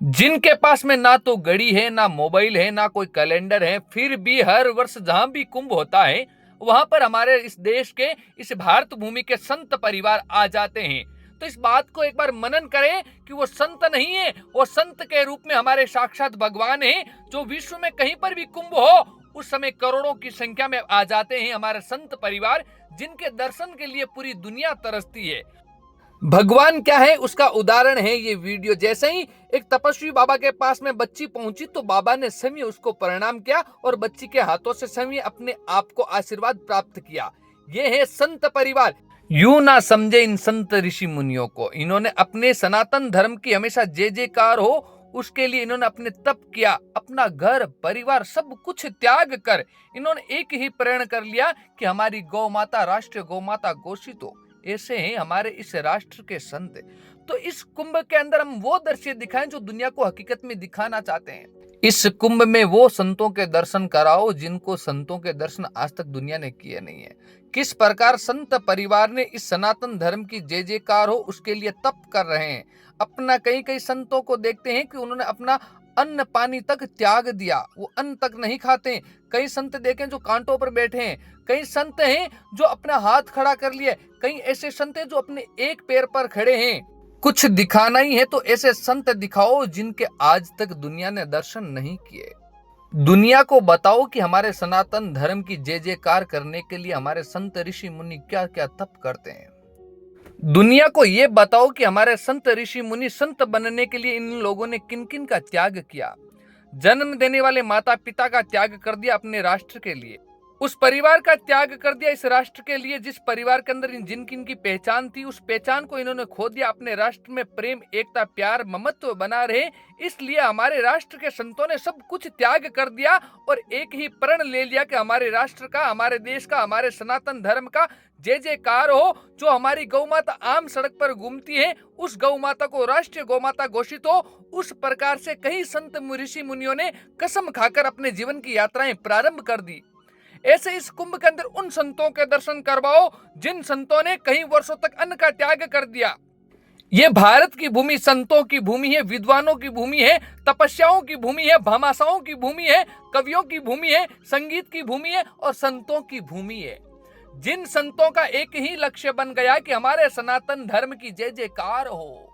जिनके पास में ना तो घड़ी है, ना मोबाइल है, ना कोई कैलेंडर है, फिर भी हर वर्ष जहां भी कुंभ होता है वहां पर हमारे इस देश के, इस भारत भूमि के संत परिवार आ जाते हैं। तो इस बात को एक बार मनन करें कि वो संत नहीं है, वो संत के रूप में हमारे साक्षात भगवान है। जो विश्व में कहीं पर भी कुंभ हो उस समय करोड़ों की संख्या में आ जाते हैं हमारे संत परिवार, जिनके दर्शन के लिए पूरी दुनिया तरसती है। भगवान क्या है उसका उदाहरण है ये वीडियो। जैसे ही एक तपस्वी बाबा के पास में बच्ची पहुंची तो बाबा ने स्वयं उसको प्रणाम किया और बच्ची के हाथों से स्वयं अपने आप को आशीर्वाद प्राप्त किया। ये है संत परिवार। यूं ना समझे इन संत ऋषि मुनियों को, इन्होंने अपने सनातन धर्म की हमेशा जय जयकार हो उसके लिए इन्होंने अपने तप किया, अपना घर परिवार सब कुछ त्याग कर इन्होंने एक ही प्रण कर लिया कि हमारी गौ माता, राष्ट्रीय गौ माता घोषित हो। ऐसे हैं हमारे इस राष्ट्र के संत। तो इस कुंभ के अंदर हम वो दृश्य दिखाएं जो दुनिया को हकीकत में दिखाना चाहते हैं। इस कुंभ में वो संतों के दर्शन कराओ जिनको संतों के दर्शन आज तक दुनिया ने किए नहीं है। किस प्रकार संत परिवार ने इस सनातन धर्म की जय जयकार हो उसके लिए तप कर रहे हैं। अपना कई कई संतों को देखते हैं कि उन्होंने अपना अन्न पानी तक त्याग दिया, वो अन्न तक नहीं खाते। कई संत देखें जो कांटों पर बैठे हैं, कई संत हैं जो अपना हाथ खड़ा कर लिए, कई ऐसे संत हैं जो अपने एक पैर पर खड़े हैं। कुछ दिखाना ही है तो ऐसे संत दिखाओ जिनके आज तक दुनिया ने दर्शन नहीं किए। दुनिया को बताओ कि हमारे सनातन धर्म की जय जयकार करने के लिए हमारे संत ऋषि मुनि क्या क्या तप करते हैं। दुनिया को ये बताओ कि हमारे संत ऋषि मुनि संत बनने के लिए इन लोगों ने किन किन का त्याग किया। जन्म देने वाले माता पिता का त्याग कर दिया अपने राष्ट्र के लिए, उस परिवार का त्याग कर दिया इस राष्ट्र के लिए जिस परिवार के अंदर जिनकी इनकी पहचान थी, उस पहचान को इन्होंने खो दिया। अपने राष्ट्र में प्रेम, एकता, प्यार, ममत्व बना रहे इसलिए हमारे राष्ट्र के संतों ने सब कुछ त्याग कर दिया और एक ही प्रण ले लिया कि हमारे राष्ट्र का, हमारे देश का, हमारे सनातन धर्म का जय जयकार हो। जो हमारी गौ माता आम सड़क पर घूमती है उस गौ माता को राष्ट्रीय गौ माता घोषित हो। उस प्रकार से कई संत ऋषि मुनियों ने कसम खाकर अपने जीवन की यात्राएं प्रारंभ कर दी। ऐसे इस कुंभ के अंदर उन संतों के दर्शन करवाओ जिन संतों ने कई वर्षों तक अन्न का त्याग कर दिया। ये भारत की भूमि संतों की भूमि है, विद्वानों की भूमि है, तपस्याओं की भूमि है, भामाशाओं की भूमि है, कवियों की भूमि है, संगीत की भूमि है और संतों की भूमि है। जिन संतों का एक ही लक्ष्य बन गया कि हमारे सनातन धर्म की जय जयकार हो।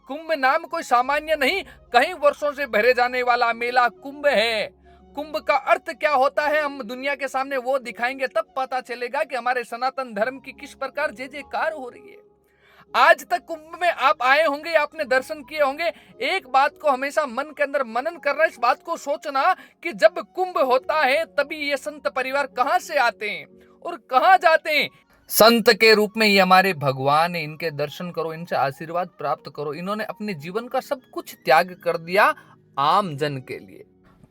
कुंभ नाम कोई सामान्य नहीं, कई वर्षों से भरे जाने वाला मेला कुंभ है। कुंभ का अर्थ क्या होता है हम दुनिया के सामने वो दिखाएंगे, तब पता चलेगा कि हमारे सनातन धर्म की किस प्रकार जय जयकार हो रही है। आज तक कुंभ में आप आए होंगे, आपने दर्शन किए होंगे। एक बात को हमेशा मन के अंदर मनन करना, इस बात को सोचना कि जब कुंभ होता है तभी ये संत परिवार कहां से आते हैं और कहां जाते हैं। संत के रूप में ये हमारे भगवान है, इनके दर्शन करो, इनसे आशीर्वाद प्राप्त करो। इन्होंने अपने जीवन का सब कुछ त्याग कर दिया आम जन के लिए।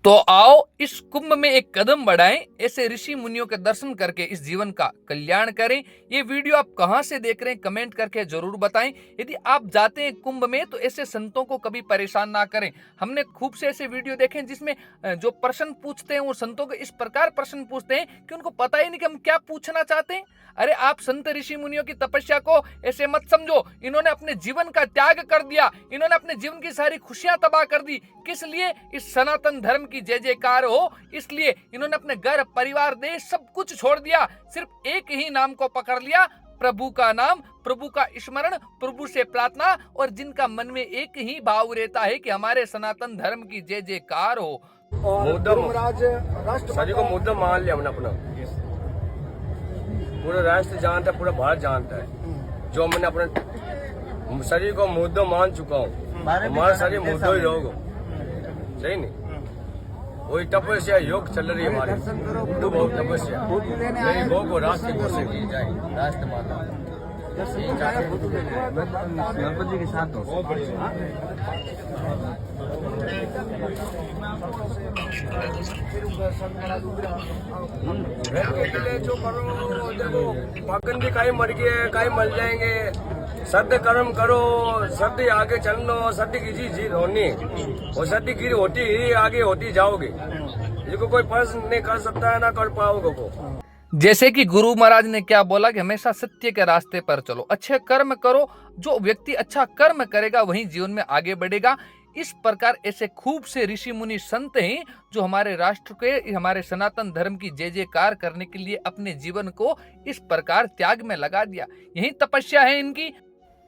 तो आओ इस कुंभ में एक कदम बढ़ाएं, ऐसे ऋषि मुनियों के दर्शन करके इस जीवन का कल्याण करें। ये वीडियो आप कहां से देख रहे हैं कमेंट करके जरूर बताएं। यदि आप जाते हैं कुंभ में तो ऐसे संतों को कभी परेशान ना करें। हमने खूब से ऐसे वीडियो देखे जिसमें जो प्रश्न पूछते हैं वो संतों को इस प्रकार प्रश्न पूछते हैं कि उनको पता ही नहीं कि हम क्या पूछना चाहते हैं। अरे आप संत ऋषि मुनियों की तपस्या को ऐसे मत समझो। इन्होंने अपने जीवन का त्याग कर दिया, इन्होंने अपने जीवन की सारी खुशियां तबाह कर दी। किस लिए? इस सनातन धर्म की जय जयकार हो, इसलिए इन्होंने अपने घर, परिवार, देश सब कुछ छोड़ दिया। सिर्फ एक ही नाम को पकड़ लिया, प्रभु का नाम, प्रभु का स्मरण, प्रभु से प्रार्थना, और जिनका मन में एक ही भाव रहता है कि हमारे सनातन धर्म की जय जयकार हो। सभी को मुद्दा मान लिया हमने अपना, पूरा राष्ट्र जानता है, पूरा भारत जानता है। जो मैंने अपने शरीर को मुद्दा मान चुका हूँ, हमारा शरीर मुद्दा ही रहोगे, सही नहीं। वही तपस्या योग चल रही है हमारी, बहुत तपस्या। मेरी गौ को राष्ट्र घोषित की जाए, राष्ट्र माता गणपति के साथ जो करो, देखो भगन भी कहीं मर गए, कहीं मर जाएंगे। सत्य कर्म करो, सत्य आगे चलना, सत्य की चीज होनी और सत्य की होती ही आगे होती जाओगे। जिसको कोई प्रश्न नहीं कर सकता है ना कर पाओगे को। जैसे कि गुरु महाराज ने क्या बोला कि हमेशा सत्य के रास्ते पर चलो, अच्छे कर्म करो। जो व्यक्ति अच्छा कर्म करेगा वही जीवन में आगे बढ़ेगा। इस प्रकार ऐसे खूब से ऋषि मुनि संत हैं जो हमारे राष्ट्र के, हमारे सनातन धर्म की जय जयकार करने के लिए अपने जीवन को इस प्रकार त्याग में लगा दिया। यही तपस्या है इनकी।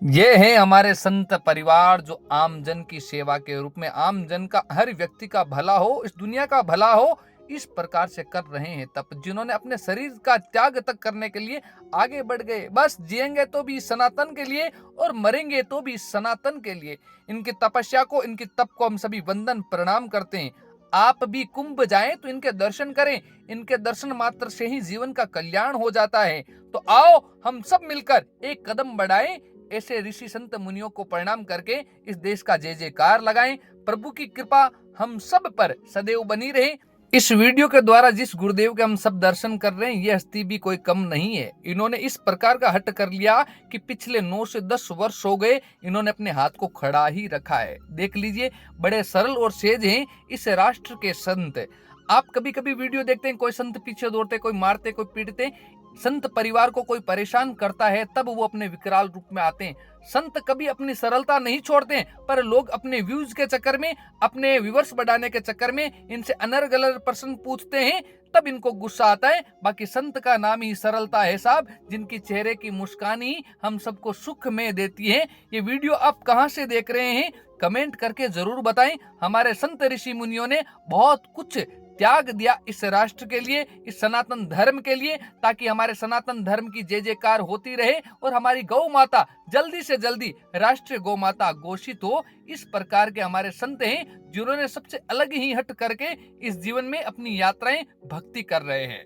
ये है हमारे संत परिवार जो आम जन की सेवा के रूप में, आम जन का, हर व्यक्ति का भला हो, इस दुनिया का भला हो, इस प्रकार से कर रहे हैं तप, जिन्होंने अपने शरीर का त्याग तक करने के लिए आगे बढ़ गए। बस जिएंगे तो भी सनातन के लिए और मरेंगे तो भी सनातन के लिए। इनकी तपस्या को, इनकी तप को हम सभी वंदन प्रणाम करते हैं। आप भी कुंभ जाएं तो इनके दर्शन करें, इनके दर्शन मात्र से ही जीवन का कल्याण हो जाता है। तो आओ हम सब मिलकर एक कदम बढ़ाएं, ऐसे ऋषि संत मुनियों को प्रणाम करके इस देश का जय जयकार लगाएं। प्रभु की कृपा हम सब पर सदैव बनी रहे। इस वीडियो के द्वारा जिस गुरुदेव के हम सब दर्शन कर रहे हैं, ये हस्ती भी कोई कम नहीं है। इन्होंने इस प्रकार का हट कर लिया कि पिछले 9 से 10 वर्ष हो गए इन्होंने अपने हाथ को खड़ा ही रखा है। देख लीजिए, बड़े सरल और सहज हैं इस राष्ट्र के संत। आप कभी कभी वीडियो देखते हैं, कोई संत पीछे दौड़ते, कोई मारते, कोई पीटते। संत परिवार को कोई परेशान करता है तब वो अपने विकराल रूप में आते हैं। संत कभी अपनी सरलता नहीं छोड़ते, पर लोग अपने व्यूज के चक्कर में, अपने व्यूअर्स बढ़ाने के चक्कर में इनसे अनर्गल गलत प्रश्न पूछते हैं, तब इनको गुस्सा आता है। बाकी संत का नाम ही सरलता है साहब, जिनकी चेहरे की मुस्कान ही हम सबको सुख में देती है। ये वीडियो आप कहां से देख रहे हैं कमेंट करके जरूर बताएं। हमारे संत ऋषि मुनियों ने बहुत कुछ त्याग दिया इस राष्ट्र के लिए, इस सनातन धर्म के लिए, ताकि हमारे सनातन धर्म की जय जयकार होती रहे और हमारी गौ माता जल्दी से जल्दी राष्ट्रीय गौ माता घोषित हो। इस प्रकार के हमारे संत हैं जिन्होंने सबसे अलग ही हट करके इस जीवन में अपनी यात्राएं भक्ति कर रहे हैं,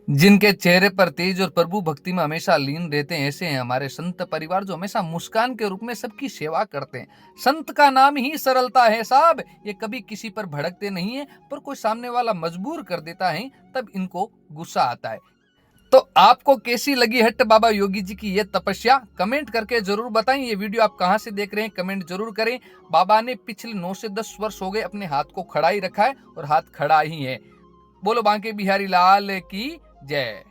जिनके चेहरे पर तेज और प्रभु भक्ति में हमेशा लीन रहते हैं। ऐसे हैं हमारे संत परिवार जो हमेशा मुस्कान के रूप में सबकी सेवा करते हैं। संत का नाम ही सरलता है साहब। ये कभी किसी पर भड़कते नहीं है, पर कोई सामने वाला मजबूर कर देता है तब इनको गुस्सा आता है। तो आपको कैसी लगी हट्ट बाबा योगी जी की ये तपस्या, कमेंट करके जरूर बताएं। ये वीडियो आप कहां से देख रहे हैं कमेंट जरूर करें। बाबा ने पिछले 9 से 10 वर्ष हो गए अपने हाथ को खड़ा ही रखा है और हाथ खड़ा ही है। बोलो बांके बिहारी लाल की जय।